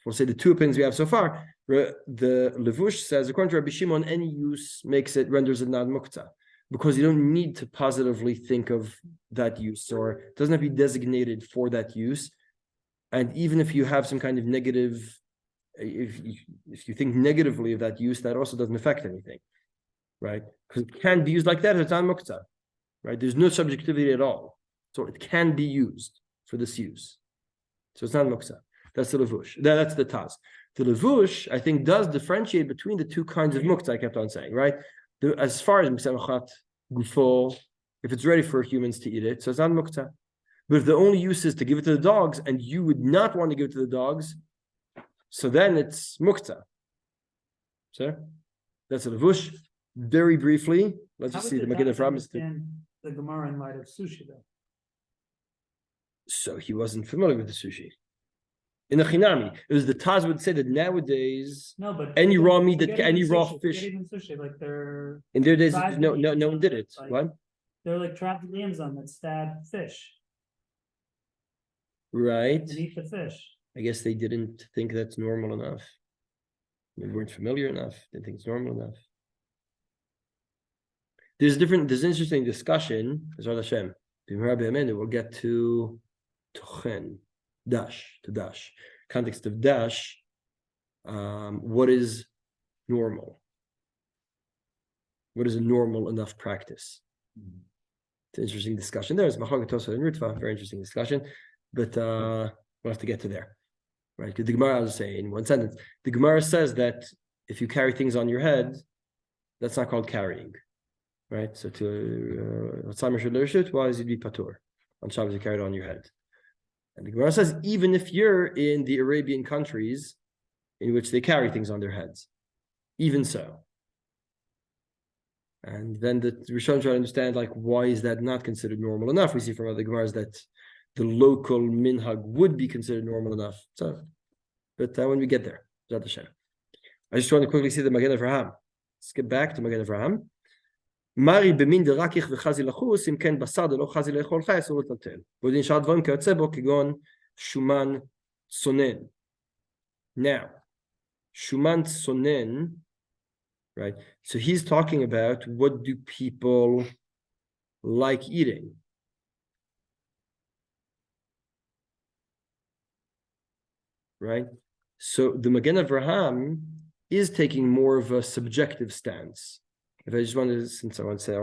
we'll say the 2 opinions we have so far. The Levush says, according to Rabbi Shimon, any use renders it not Muktze, because you don't need to positively think of that use, or it doesn't have to be designated for that use. And even if you have some kind of negative, if you think negatively of that use, that also doesn't affect anything, right? Because it can be used like that, it's not Muktze. Right? There's no subjectivity at all. So it can be used for this use. So it's not Muktze. That's the Levush. That's the Taz. The Levush, I think, does differentiate between the 2 kinds of Muktze I kept on saying, right? As far as Muktze Gufo, if it's ready for humans to eat it, so it's not Muktze. But if the only use is to give it to the dogs, and you would not want to give it to the dogs, so then it's Muktze. So that's a Levush. Very briefly, let's just see the Megillah from the Gemara in light of sushi, though. So he wasn't familiar with the sushi. In the Chinami, it was the Taz would say that nowadays, No, but any raw meat forget any even raw sushi, fish, forget even sushi, like they're in their days, fried no meat, one did it. like- What? they're like trapped in the end zone that stab fish Right. and eat the fish. I guess they didn't think that's normal enough. They weren't familiar enough. They didn't think it's normal enough. There's interesting discussion, Zar Hashem. We'll get to Tochen, dash. Context of dash. What is normal? What is a normal enough practice? It's an interesting discussion. There's Machlokes Tosfos and Ritva, very interesting discussion, but we'll have to get to there, right? Because the Gemara, I'll say in one sentence, the Gemara says that if you carry things on your head, that's not called carrying, right? So to why is it be patur? On Shabbos you carry it on your head, and the Gemara says even if you're in the Arabian countries in which they carry things on their heads, even so. And then the Rishon try to understand, like, why is that not considered normal enough? We see from other Gemaras that the local minhag would be considered normal enough. So, but when we get there, Zat Hashem. I just want to quickly see the Magen Avraham. Let's get back to Magen Avraham. Mari b'min derakich v'chazi lachus im ken basar de lo chazi le'echol chai asur l'tatel. Vodin shad dvarim kayotze bo kigon shuman tsonen. Now, shuman tsonen, right? So he's talking about what do people like eating. Right? So the Magen Avraham is taking more of a subjective stance. If I just wanted, since I want to say,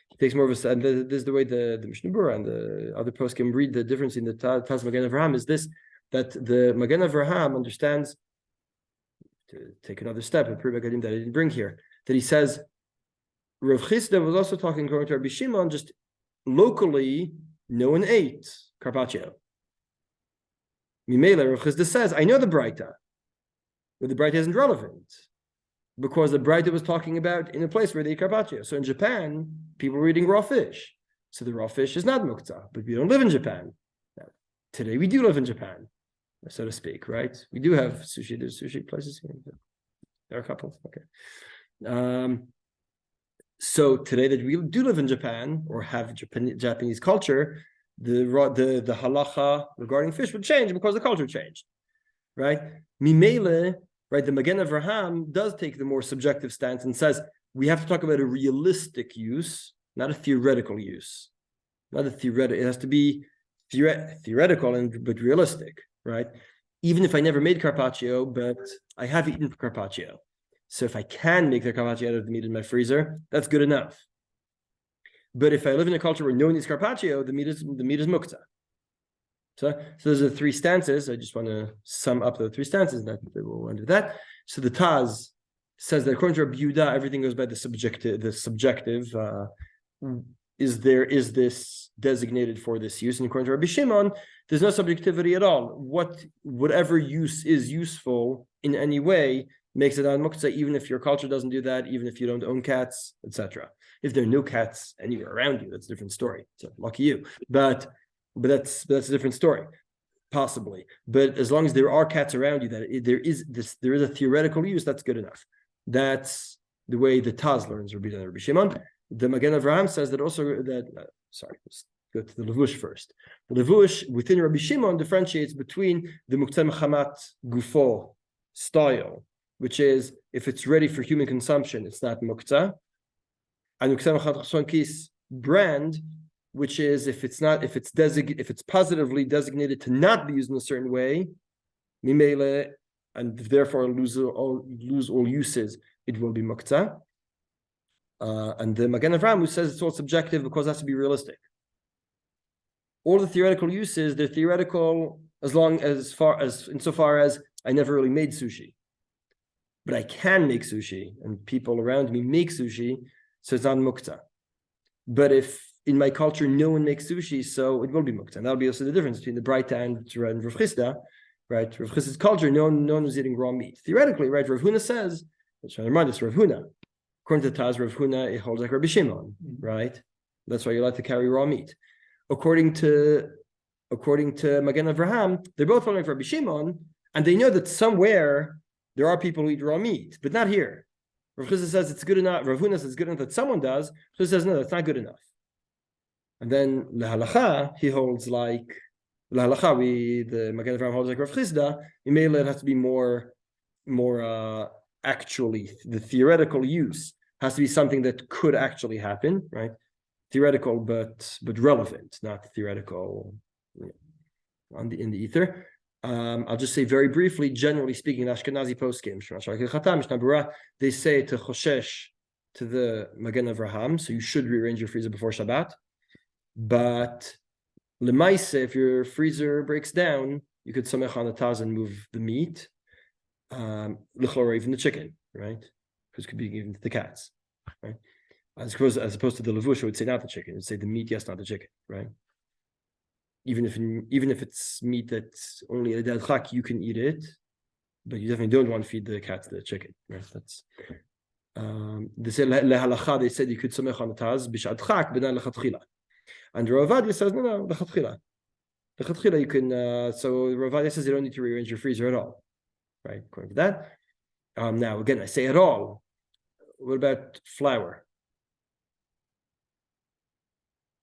he takes more of a stance. This is the way the Mishnah Berurah and the other posts can read the difference in the Taz Magen Avraham is this, that the Magen Avraham understands, to take another step, a pre-Magadim that I didn't bring here, that he says, Rav Chisda was also talking, according to Rabbi Shimon, just locally, no one ate carpaccio. Mimela, Rav Chisda says, I know the Braita, but the Braita isn't relevant, because the Braita was talking about in a place where they eat carpaccio. So in Japan, people were eating raw fish. So the raw fish is not muktze, but we don't live in Japan. Now, today we do live in Japan, so to speak, right? We do have sushi. There's sushi places here. There are a couple. Okay. So today that we do live in Japan or have Japanese culture, the halacha regarding fish would change because the culture changed, right? Mimele, right? The Magen Avraham does take the more subjective stance and says we have to talk about a realistic use, not a theoretical use. Not a theoretical. It has to be theoretical but realistic. Right? Even if I never made carpaccio, but I have eaten carpaccio. So if I can make the carpaccio out of the meat in my freezer, that's good enough. But if I live in a culture where no one eats carpaccio, the meat is muktze. So those are the three stances. I just want to sum up the three stances, and we'll end with that. So the Taz says that according to Rabbi Yehuda, everything goes by the subjective. Is this designated for this use? And according to Rabbi Shimon, there's no subjectivity at all. Whatever use is useful in any way makes it on muktze, even if your culture doesn't do that, even if you don't own cats, etc. If there are no cats anywhere around you, that's a different story. So lucky you. But that's a different story, possibly. But as long as there are cats around you, there is a theoretical use, that's good enough. That's the way the Taz learns Rabbi Shimon. The Magen Avraham says that also that let's go to the Levush first. The Levush within Rabbi Shimon differentiates between the Muktze Mechamat Gufo style, which is if it's ready for human consumption, it's not Muktze, and Muktze Mechamat Chasson Kis brand, which is if it's positively designated to not be used in a certain way, Mimele, and therefore lose all uses, it will be Muktze. And the Magen Avraham who says it's all subjective because it has to be realistic. All the theoretical uses, they're theoretical insofar as I never really made sushi. But I can make sushi, and people around me make sushi, so it's not muktze. But if in my culture no one makes sushi, so it will be muktze. And that'll be also the difference between the Braita and Rav Chisda, right? Rav Chisda's culture, no one was eating raw meat. Theoretically, right? Rav Huna says, let's remind us, Rav Huna. According to Taz, Rav Huna, it holds like Rabbi Shimon, right? That's why you're allowed to carry raw meat. According to according to Magen Avraham, they're both following for Rabbi Shimon, and they know that somewhere there are people who eat raw meat, but not here. Rav Chisda says it's good enough. Rav Huna says it's good enough that someone does. Chisda says no, that's not good more And then lehalacha, he holds like lehalacha. The Magen Avraham holds like Rav Chisda. In Mele, it has to be more actually the theoretical use has to be something that could actually happen, right? Theoretical, but relevant, not theoretical in the ether. I'll just say very briefly, generally speaking, Ashkenazi poskim, they say to Choshesh to the Magen Avraham, so you should rearrange your freezer before Shabbat. But Lemaise, if your freezer breaks down, you could samech on the taz and move the meat, or even the chicken, right? Because it could be given to the cats, right? As opposed to the levush, I would say not the chicken. It would say the meat, yes, not the chicken, right? Even if it's meat that's only a dead chak, you can eat it, but you definitely don't want to feed the cats the chicken, right? That's they say lehalacha. They said you could samech on the taz b'shad chak, but not lechatchila. And Rav Ovadia says no, lechatchila. Lechatchila you can. So Rav Ovadia says you don't need to rearrange your freezer at all, right? According to that. Now again, I say at all. What about flour?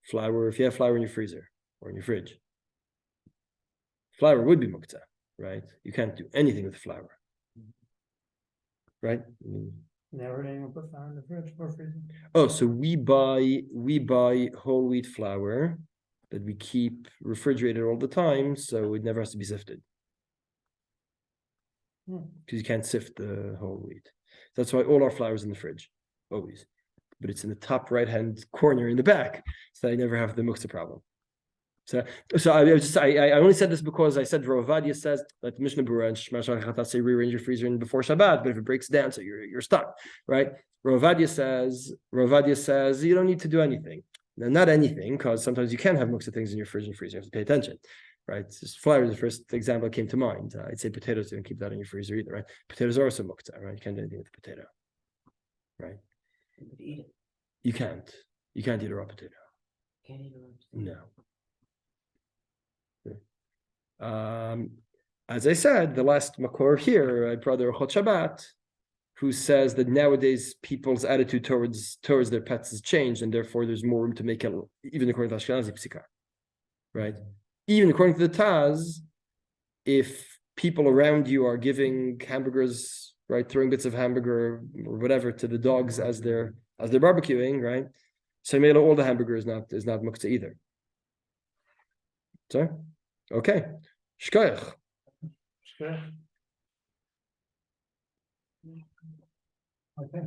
Flour, if you have flour in your freezer or in your fridge, flour would be muktze, right? You can't do anything with flour, right? Never anyone put flour in the fridge or freezer. Oh, so we buy whole wheat flour that we keep refrigerated all the time, so it never has to be sifted. Because you can't sift the whole wheat. That's why all our flour is in the fridge, always. But it's in the top right-hand corner in the back, so I never have the muktze problem. So I only said this because I said Rav Ovadia says that Mishnah Berurah and Shema Shachata say rearrange your freezer in before Shabbat, but if it breaks down, so you're stuck, right? Rav Ovadia says you don't need to do anything. Now, not anything, because sometimes you can have muktze things in your fridge and freezer. You have to pay attention, right? Just flour is the first example that came to mind. I'd say potatoes, don't keep that in your freezer either, right? Potatoes are also muktze, right? You can't do anything with the potato, right? Eat it. You can't eat a raw potato. Can't eat it. No. As I said, the last makor here, brother Chot Shabbat, who says that nowadays people's attitude towards their pets has changed, and therefore there's more room to make it, even according to Ashkenazi psika, right? Even according to the Taz, if people around you are giving hamburgers, right, throwing bits of hamburger or whatever to the dogs as they're barbecuing, right? So all the hamburger is not muktze either. So, okay, shkoyach. Sure. I think